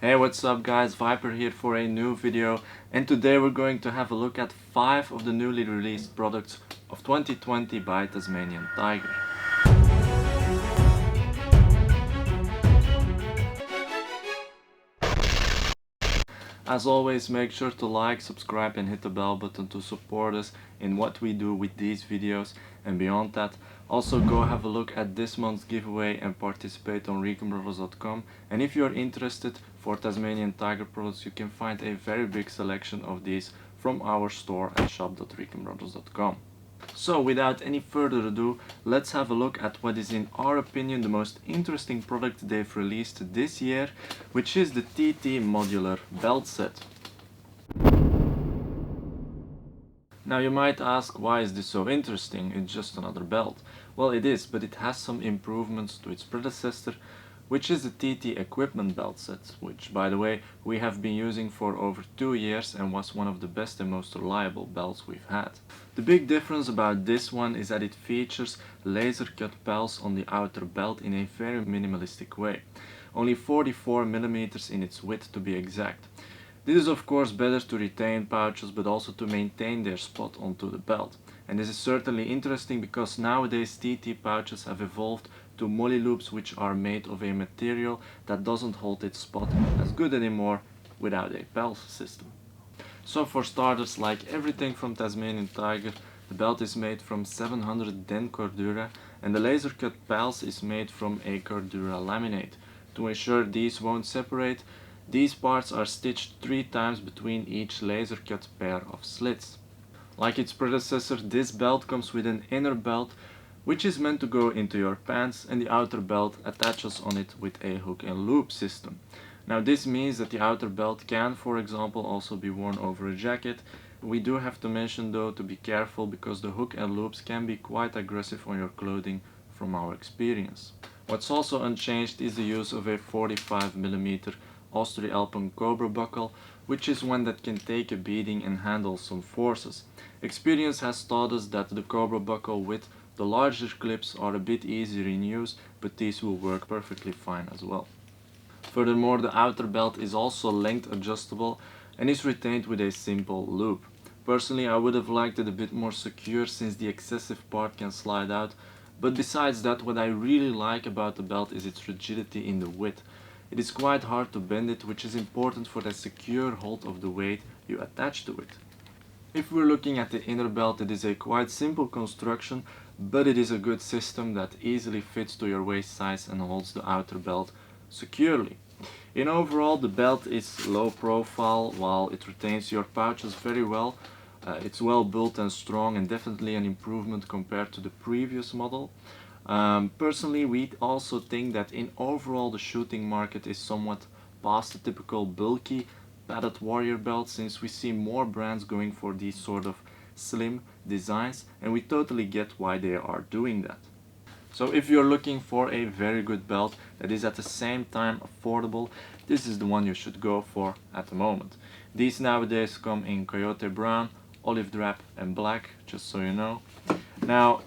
Hey, what's up guys, Viper here for a new video, and today we're going to have a look at 5 of the newly released products of 2020 by Tasmanian Tiger. As always, make sure to like, subscribe and hit the bell button to support us in what we do with these videos. And beyond that, also go have a look at this month's giveaway and participate on ReconBrothers.com. And if you're interested for Tasmanian Tiger products, you can find a very big selection of these from our store at shop.reconbrothers.com. So without any further ado, let's have a look at what is in our opinion the most interesting product they've released this year, which is the TT Modular Belt Set. Now you might ask, why is this so interesting? It's just another belt. Well, it is, but it has some improvements to its predecessor, which is the TT Equipment Belt Set, which by the way we have been using for over 2 years and was one of the best and most reliable belts we've had. The big difference about this one is that it features laser cut pals on the outer belt in a very minimalistic way. Only 44mm in its width to be exact. This is of course better to retain pouches but also to maintain their spot onto the belt. And this is certainly interesting because nowadays TT pouches have evolved to molly loops, which are made of a material that doesn't hold its spot as good anymore without a pals system. So for starters, like everything from Tasmanian Tiger, the belt is made from 700 Den Cordura and the laser cut pals is made from a Cordura laminate. To ensure these won't separate, these parts are stitched 3 times between each laser cut pair of slits. Like its predecessor, this belt comes with an inner belt which is meant to go into your pants, and the outer belt attaches on it with a hook and loop system. Now this means that the outer belt can, for example, also be worn over a jacket. We do have to mention though to be careful because the hook and loops can be quite aggressive on your clothing from our experience. What's also unchanged is the use of a 45mm Austrialpen Cobra buckle, which is one that can take a beating and handle some forces. Experience has taught us that the Cobra buckle with the larger clips are a bit easier in use, but these will work perfectly fine as well. Furthermore, the outer belt is also length adjustable and is retained with a simple loop. Personally, I would have liked it a bit more secure since the excessive part can slide out, but besides that, what I really like about the belt is its rigidity in the width. It is quite hard to bend it, which is important for the secure hold of the weight you attach to it. If we're looking at the inner belt, it is a quite simple construction, but it is a good system that easily fits to your waist size and holds the outer belt securely. In overall, the belt is low profile while it retains your pouches very well. It's well built and strong and definitely an improvement compared to the previous model. Personally, we also think that in overall the shooting market is somewhat past the typical bulky padded warrior belt, since we see more brands going for these sort of slim designs, and we totally get why they are doing that. So if you're looking for a very good belt that is at the same time affordable, this is the one you should go for at the moment. These nowadays come in coyote brown, olive drab and black, just so you know. Now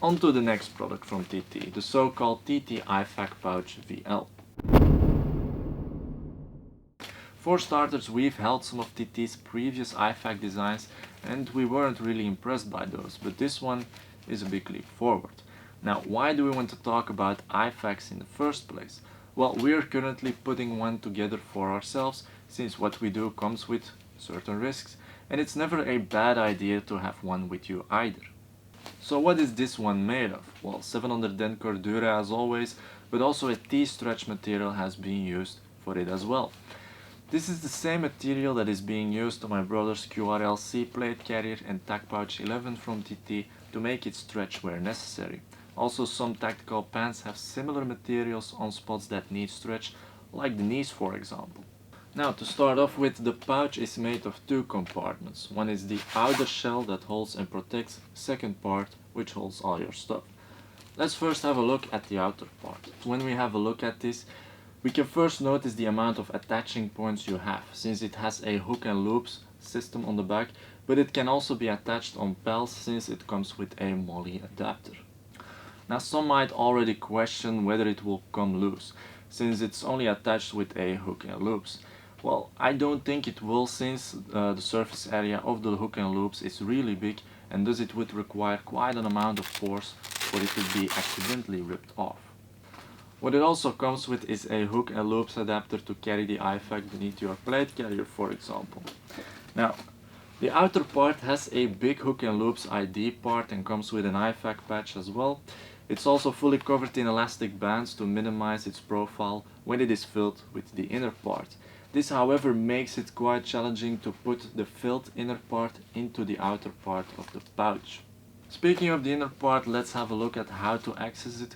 on to the next product from TT, the so-called TT IFAK Pouch VL. For starters, we've held some of TT's previous IFAK designs and we weren't really impressed by those, but this one is a big leap forward. Now, why do we want to talk about IFAKs in the first place? Well, we are currently putting one together for ourselves, since what we do comes with certain risks, and it's never a bad idea to have one with you either. So what is this one made of? Well, 700 Den Cordura as always, but also a T-stretch material has been used for it as well. This is the same material that is being used on my brother's QRLC plate carrier and tack pouch 11 from TT to make it stretch where necessary. Also, some tactical pants have similar materials on spots that need stretch, like the knees for example. Now to start off with, the pouch is made of 2 compartments. One is the outer shell that holds and protects, second part which holds all your stuff. Let's first have a look at the outer part. When we have a look at this, we can first notice the amount of attaching points you have, since it has a hook and loops system on the back, but it can also be attached on pals since it comes with a molly adapter. Now some might already question whether it will come loose, since it's only attached with a hook and loops. Well, I don't think it will, since the surface area of the hook and loops is really big, and thus it would require quite an amount of force for it to be accidentally ripped off. What it also comes with is a hook and loops adapter to carry the IFAK beneath your plate carrier, for example. Now, the outer part has a big hook and loops ID part and comes with an IFAK patch as well. It's also fully covered in elastic bands to minimize its profile when it is filled with the inner part. This, however, makes it quite challenging to put the filled inner part into the outer part of the pouch. Speaking of the inner part, let's have a look at how to access it.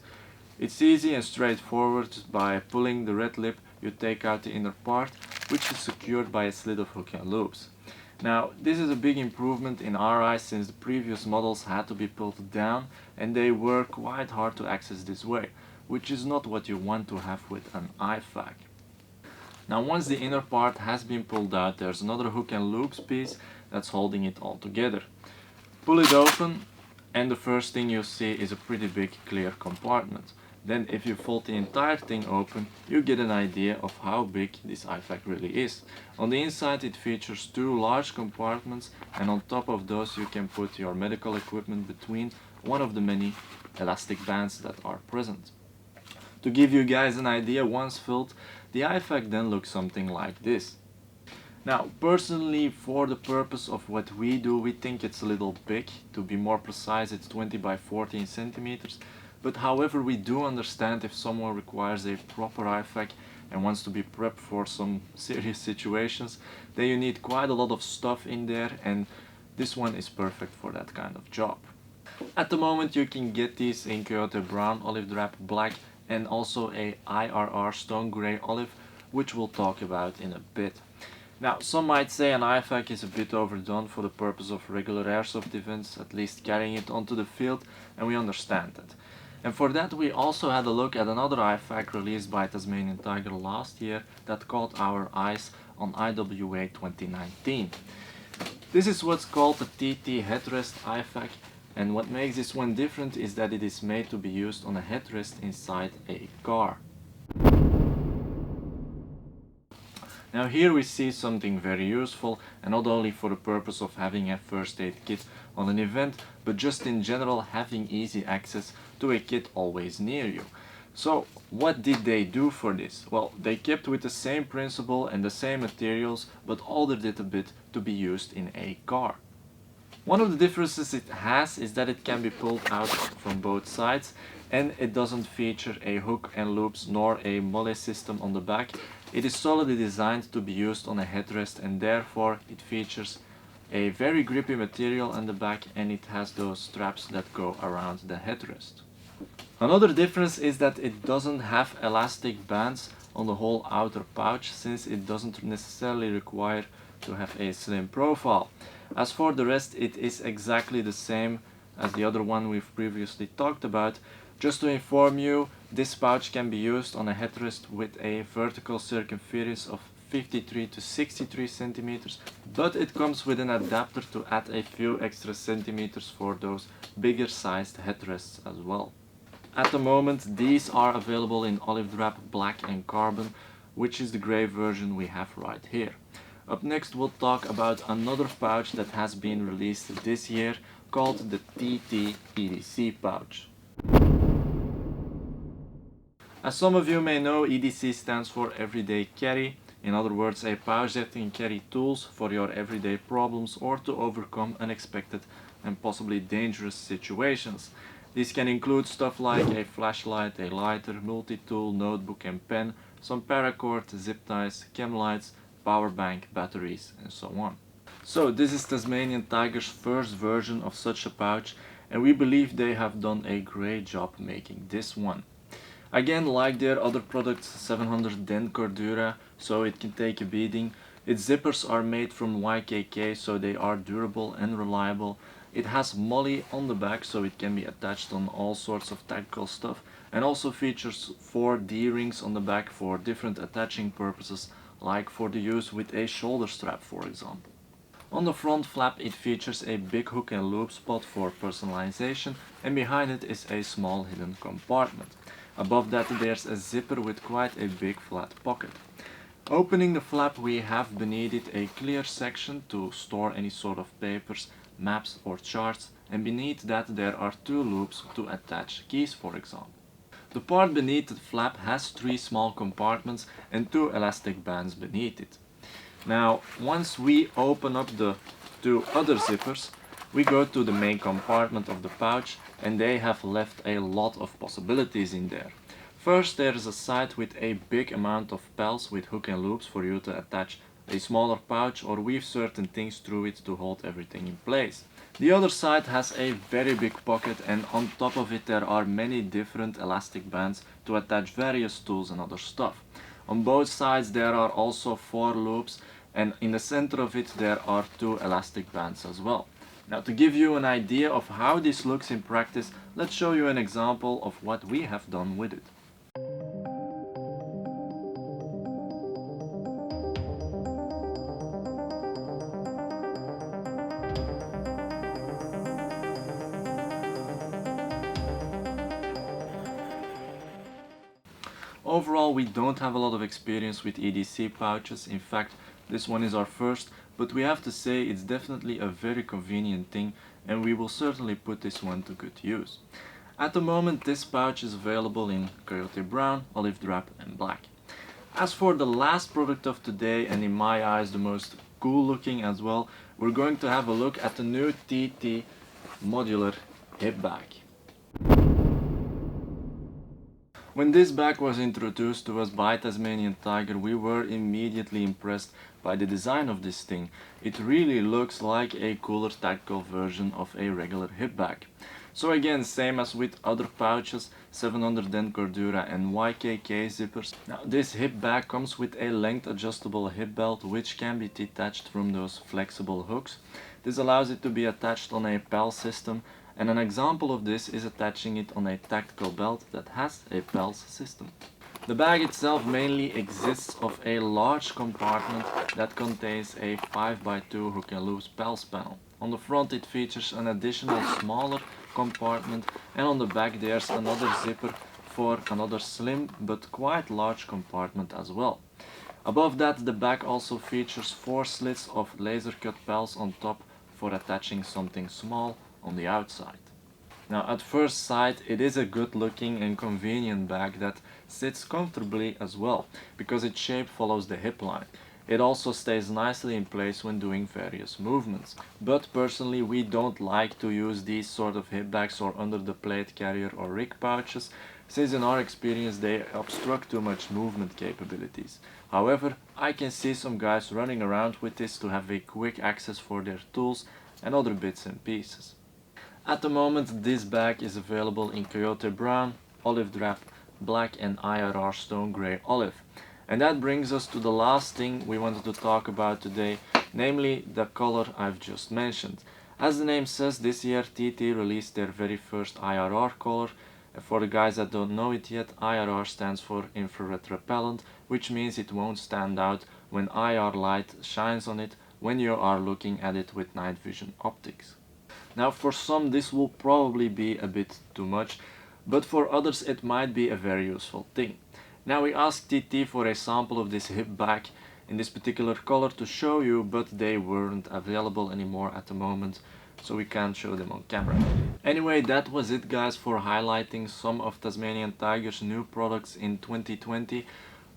It's easy and straightforward. By pulling the red lip, you take out the inner part, which is secured by a slit of hook and loops. Now, this is a big improvement in our eyes, since the previous models had to be pulled down and they were quite hard to access this way, which is not what you want to have with an IFAK. Now, once the inner part has been pulled out, there's another hook and loops piece that's holding it all together. Pull it open and the first thing you see is a pretty big clear compartment. Then if you fold the entire thing open, you get an idea of how big this IFAK really is. On the inside it features two large compartments, and on top of those you can put your medical equipment between one of the many elastic bands that are present. To give you guys an idea, once filled, the IFAK then looks something like this. Now, personally, for the purpose of what we do, we think it's a little big. To be more precise, it's 20 by 14 centimeters. But however, we do understand if someone requires a proper IFAK and wants to be prepped for some serious situations, then you need quite a lot of stuff in there, and this one is perfect for that kind of job. At the moment you can get these in Coyote Brown, Olive Drab Black, and also a IRR Stone Grey Olive, which we'll talk about in a bit. Now, some might say an IFAK is a bit overdone for the purpose of regular airsoft events, at least carrying it onto the field, and we understand that. And for that we also had a look at another IFAK released by Tasmanian Tiger last year that caught our eyes on IWA 2019. This is what's called the TT Headrest IFAK, and what makes this one different is that it is made to be used on a headrest inside a car. Now here we see something very useful, and not only for the purpose of having a first aid kit on an event, but just in general having easy access to a kit always near you. So what did they do for this? Well, they kept with the same principle and the same materials, but altered it a bit to be used in a car. One of the differences it has is that it can be pulled out from both sides, and it doesn't feature a hook and loops nor a mole system on the back. It is solely designed to be used on a headrest, and therefore it features a very grippy material on the back, and it has those straps that go around the headrest. Another difference is that it doesn't have elastic bands on the whole outer pouch, since it doesn't necessarily require to have a slim profile. As for the rest, it is exactly the same as the other one we've previously talked about. Just to inform you, this pouch can be used on a headrest with a vertical circumference of 53 to 63 centimeters, but it comes with an adapter to add a few extra centimeters for those bigger sized headrests as well. At the moment, these are available in Olive Drab, Black and Carbon, which is the grey version we have right here. Up next we'll talk about another pouch that has been released this year, called the TT EDC Pouch. As some of you may know, EDC stands for Everyday Carry. In other words, a pouch that can carry tools for your everyday problems or to overcome unexpected and possibly dangerous situations. These can include stuff like a flashlight, a lighter, multi-tool, notebook and pen, some paracord, zip ties, chem lights, power bank, batteries and so on. So this is Tasmanian Tiger's first version of such a pouch, and we believe they have done a great job making this one. Again, like their other products, 700 dent Cordura, so it can take a beating. Its zippers are made from YKK, so they are durable and reliable. It has MOLLE on the back, so it can be attached on all sorts of tactical stuff, and also features 4 D-rings on the back for different attaching purposes, like for the use with a shoulder strap, for example. On the front flap it features a big hook and loop spot for personalization, and behind it is a small hidden compartment. Above that there's a zipper with quite a big flat pocket. Opening the flap, we have beneath it a clear section to store any sort of papers, maps or charts, and beneath that there are two loops to attach keys, for example. The part beneath the flap has three small compartments and two elastic bands beneath it. Now, once we open up the two other zippers, we go to the main compartment of the pouch, and they have left a lot of possibilities in there. First, there is a side with a big amount of pals with hook and loops for you to attach a smaller pouch or weave certain things through it to hold everything in place. The other side has a very big pocket, and on top of it there are many different elastic bands to attach various tools and other stuff. On both sides there are also 4 loops, and in the center of it there are 2 elastic bands as well. Now, to give you an idea of how this looks in practice, let's show you an example of what we have done with it. Overall, we don't have a lot of experience with EDC pouches. In fact, this one is our first, but we have to say it's definitely a very convenient thing, and we will certainly put this one to good use. At the moment, this pouch is available in coyote brown, olive drab and black. As for the last product of today, and in my eyes the most cool looking as well, we're going to have a look at the new TT Modular Hip Bag. When this bag was introduced to us by Tasmanian Tiger, we were immediately impressed by the design of this thing. It really looks like a cooler tactical version of a regular hip bag. So again, same as with other pouches, 710 Cordura and YKK zippers. Now, this hip bag comes with a length adjustable hip belt which can be detached from those flexible hooks. This allows it to be attached on a PAL system, and an example of this is attaching it on a tactical belt that has a PALS system. The bag itself mainly exists of a large compartment that contains a 5x2 hook and loops PALS panel. On the front it features an additional smaller compartment, and on the back there's another zipper for another slim but quite large compartment as well. Above that, the bag also features 4 slits of laser cut PALS on top for attaching something small on the outside. Now, at first sight it is a good looking and convenient bag that sits comfortably as well, because its shape follows the hip line. It also stays nicely in place when doing various movements. But personally, we don't like to use these sort of hip bags or under the plate carrier or rig pouches, since in our experience they obstruct too much movement capabilities. However, I can see some guys running around with this to have a quick access for their tools and other bits and pieces. At the moment, this bag is available in coyote brown, olive drab, black and IRR stone grey olive. And that brings us to the last thing we wanted to talk about today, namely the color I've just mentioned. As the name says, this year TT released their very first IRR color. And for the guys that don't know it yet, IRR stands for infrared repellent, which means it won't stand out when IR light shines on it when you are looking at it with night vision optics. Now, for some this will probably be a bit too much, but for others it might be a very useful thing. Now, we asked TT for a sample of this hip bag in this particular color to show you, but they weren't available anymore at the moment, so we can't show them on camera. Anyway, that was it guys for highlighting some of Tasmanian Tiger's new products in 2020.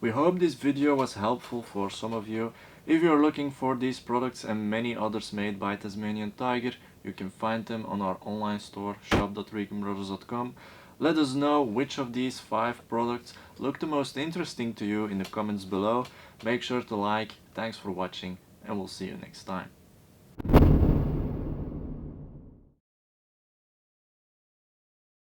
We hope this video was helpful for some of you. If you're looking for these products and many others made by Tasmanian Tiger, you can find them on our online store shop.ReconBrothers.com. Let us know which of these 5 products look the most interesting to you in the comments below. Make sure to like. Thanks for watching, and we'll see you next time.